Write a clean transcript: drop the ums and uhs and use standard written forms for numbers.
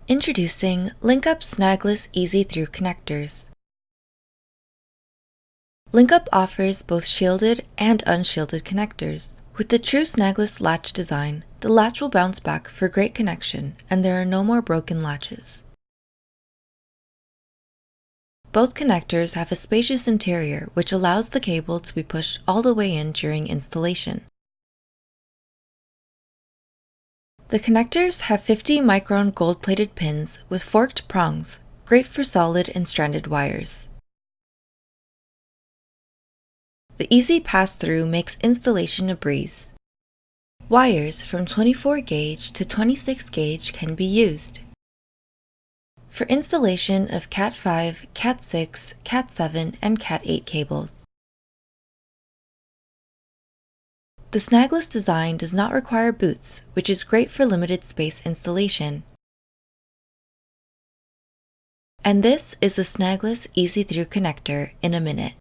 Introducing LINKUP Snagless Easy-Through Connectors. LINKUP offers both shielded and unshielded connectors. With the true snagless latch design, the latch will bounce back for great connection and there are no more broken latches. Both connectors have a spacious interior which allows the cable to be pushed all the way in during installation. The connectors have 50-micron gold-plated pins with forked prongs, great for solid and stranded wires. The easy pass-through makes installation a breeze. Wires from 24 gauge to 26 gauge can be used. For installation of Cat5, Cat6, Cat7, and Cat8 cables. The snagless design does not require boots, which is great for limited space installation. And this is the snagless easy-through connector in a minute.